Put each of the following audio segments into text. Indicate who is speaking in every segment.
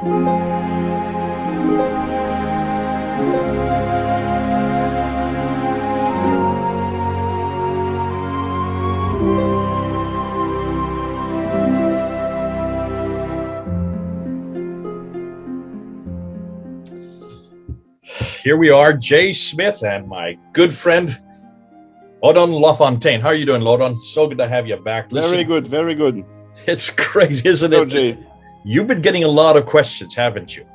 Speaker 1: Here we are, Jay Smith and my good friend, Odon LaFontaine. How are you doing, Odon? So good to have you back.
Speaker 2: Listen, very good, very good.
Speaker 1: It's great, isn't it?
Speaker 2: Jay.
Speaker 1: You've been getting a lot of questions, haven't you?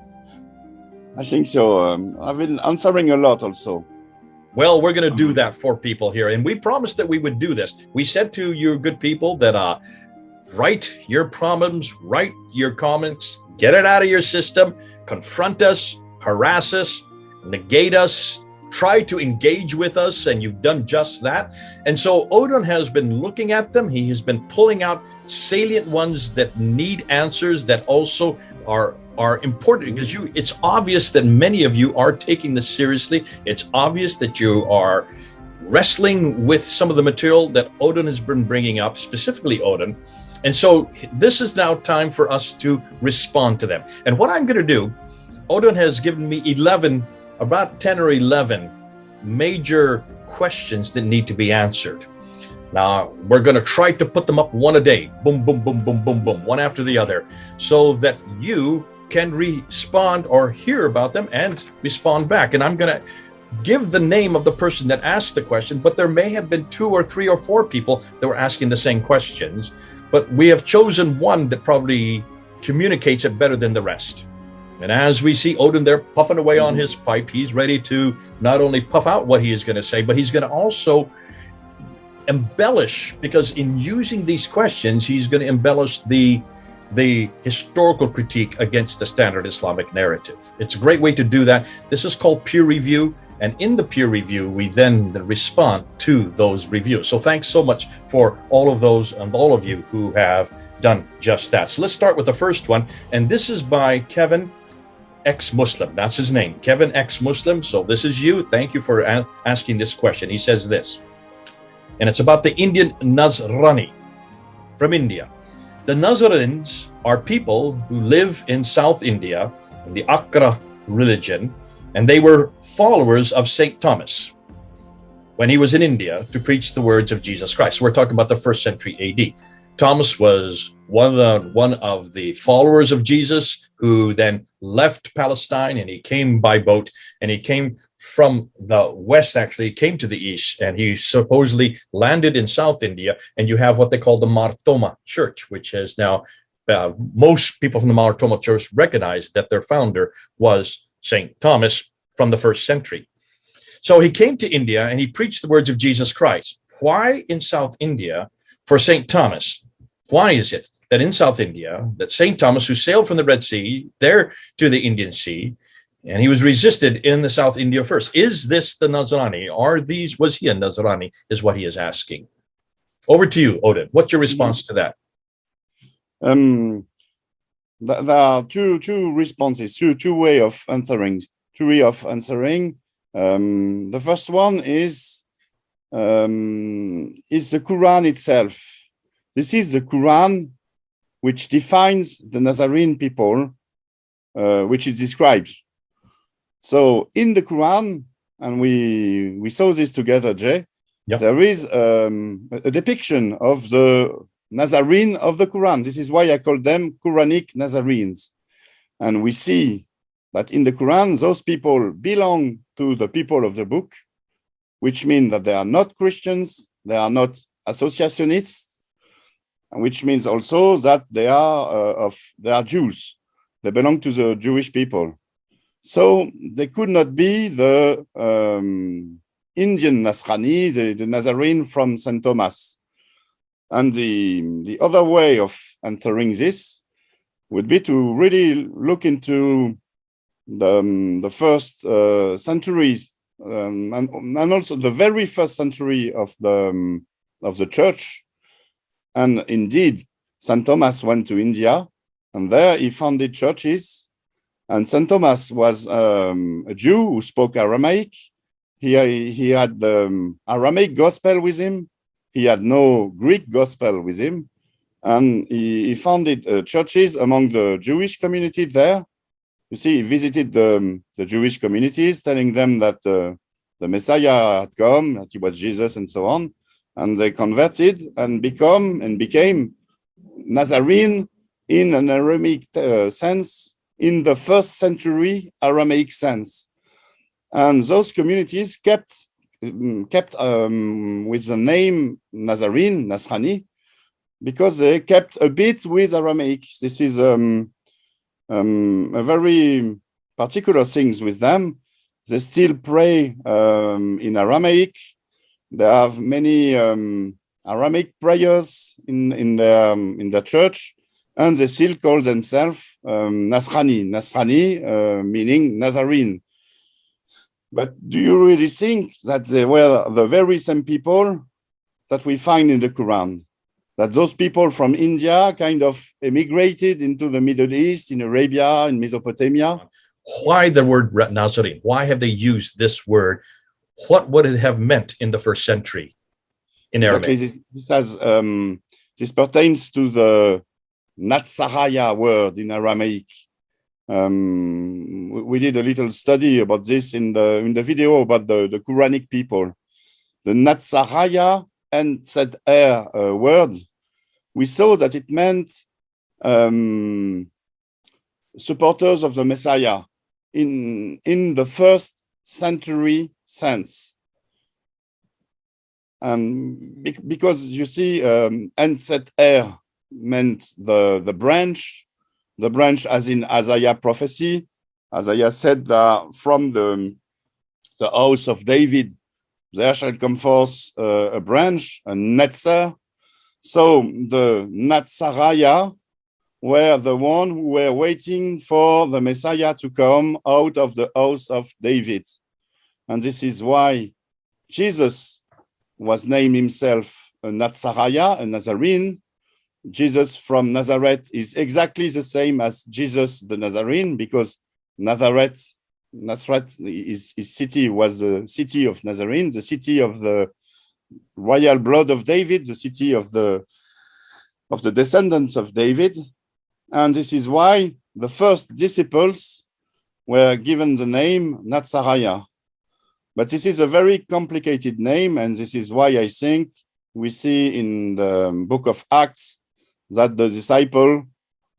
Speaker 2: I think so. I've been answering a lot also.
Speaker 1: Well, we're going to do that for people here. And we promised that we would do this. We said to you good people that write your problems, write your comments, get it out of your system, confront us, harass us, negate us, try to engage with us, and you've done just that. And so Odon has been looking at them. He has been pulling out salient ones that need answers, that also are important, because it's obvious that many of you are taking this seriously. It's obvious that you are wrestling with some of the material that Odon has been bringing up, specifically Odon. And so this is now time for us to respond to them. And what I'm going to do, Odon has given me about 10 or 11 major questions that need to be answered. Now, we're going to try to put them up one a day, boom, boom, boom, boom, boom, boom, one after the other, so that you can respond or hear about them and respond back. And I'm going to give the name of the person that asked the question, but there may have been 2 or 3 or 4 people that were asking the same questions, but we have chosen one that probably communicates it better than the rest. And as we see Odon there puffing away on his pipe, he's ready to not only puff out what he is going to say, but he's going to also embellish, because in using these questions, he's going to embellish the historical critique against the standard Islamic narrative. It's a great way to do that. This is called peer review. And in the peer review, we then respond to those reviews. So thanks so much for all of those and all of you who have done just that. So let's start with the first one. And this is by Kevin Ex-Muslim. That's his name, Kevin Ex-Muslim. So this is you. Thank you for asking this question. He says this, and it's about the Indian Nasrani from India. The Nasranis are people who live in South India in the Akra religion, and they were followers of St. Thomas when he was in India to preach the words of Jesus Christ. We're talking about the 1st century AD. Thomas was one of the followers of Jesus who then left Palestine, and he came by boat, and he came from the west, actually came to the east, and he supposedly landed in South India. And you have what they call the Martoma Church, which has now, most people from the Martoma Church recognize that their founder was St. Thomas from the 1st century. So he came to India and he preached the words of Jesus Christ. Why in South India for St. Thomas? Why is it that in South India, that St. Thomas, who sailed from the Red Sea there to the Indian Sea, and he was resisted in the South India first? Is this the Nasrani? Was he a Nasrani, is what he is asking. Over to you, Odon. What's your response to that?
Speaker 2: There are two responses, two ways of answering. The first one is the Quran itself. This is the Quran which defines the Nazarene people, which it describes. So in the Quran, and we saw this together, Jay, yep, there is a depiction of the Nazarene of the Quran. This is why I call them Quranic Nazarenes. And we see that in the Quran, those people belong to the people of the book, which means that they are not Christians, they are not associationists, which means also that they are Jews. They belong to the Jewish people. So they could not be the Indian Nasrani, the Nazarene from St. Thomas. And the other way of answering this would be to really look into the first centuries and also the very first century of the church. And indeed, St. Thomas went to India, and there he founded churches. And St. Thomas was a Jew who spoke Aramaic. He had the Aramaic gospel with him. He had no Greek gospel with him. And he founded churches among the Jewish community there. you see, he visited the Jewish communities, telling them that the Messiah had come, that he was Jesus, and so on. And they converted and became Nazarene in an Aramaic sense, in the first century Aramaic sense. And those communities kept with the name Nazarene, Nasrani, because they kept a bit with Aramaic. This is a very particular thing with them. They still pray in Aramaic. They have many Aramaic prayers in the church, and they still call themselves Nasrani. Nasrani meaning Nazarene. But do you really think that they were the very same people that we find in the Quran? That those people from India kind of emigrated into the Middle East, in Arabia, in Mesopotamia?
Speaker 1: Why the word Nazarene? Why have they used this word? What would it have meant in the first century in Aramaic?
Speaker 2: Exactly. This pertains to the Natsaraya word in Aramaic. We did a little study about this in the video about the Quranic people. The Natsaraya and said word, we saw that it meant supporters of the Messiah in the first century sense. Because you see, Enset meant the branch as in Isaiah prophecy. Isaiah said that from the house of David, there shall come forth a branch, a netzer. So the Natsaraya were the one who were waiting for the Messiah to come out of the house of David. And this is why Jesus was named himself a Natsaraya, a Nazarene. Jesus from Nazareth is exactly the same as Jesus the Nazarene, because Nazareth, his city was the city of Nazarene, the city of the royal blood of David, the city of the descendants of David. And this is why the first disciples were given the name Natsaraya. But this is a very complicated name, and this is why I think we see in the book of Acts that the disciples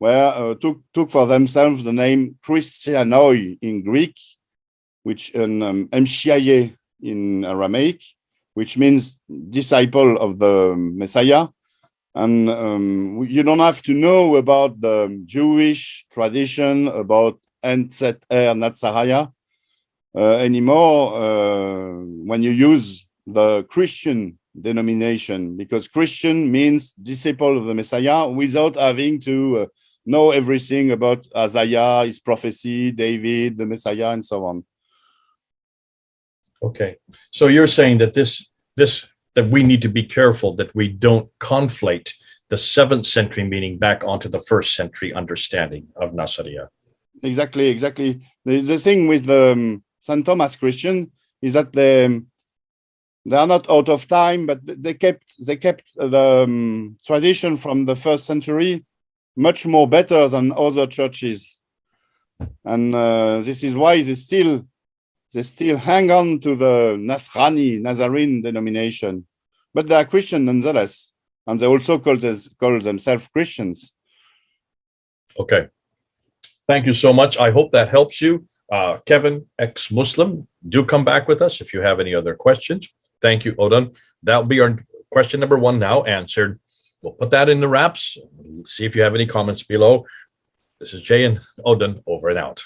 Speaker 2: took for themselves the name Christianoi in Greek, which Mshiaye in Aramaic, which means disciple of the Messiah. And you don't have to know about the Jewish tradition about Enset Natsaraya anymore when you use the Christian denomination, because Christian means disciple of the Messiah without having to know everything about Isaiah, his prophecy, David, the Messiah, and so on.
Speaker 1: Okay, so you're saying that that we need to be careful that we don't conflate the 7th century meaning back onto the 1st century understanding of Nasariya.
Speaker 2: Exactly. The thing with the St. Thomas Christian is that they are not out of time, but they kept the tradition from the 1st century much more better than other churches, and this is why they still hang on to the Nazarene denomination, but they are Christian nonetheless, and they also call themselves Christians.
Speaker 1: Okay, thank you so much. I hope that helps you. Kevin, ex-Muslim, do come back with us if you have any other questions. Thank you, Odon. That'll be our question number 1 now answered. We'll put that in the wraps. See if you have any comments below. This is Jay and Odon, over and out.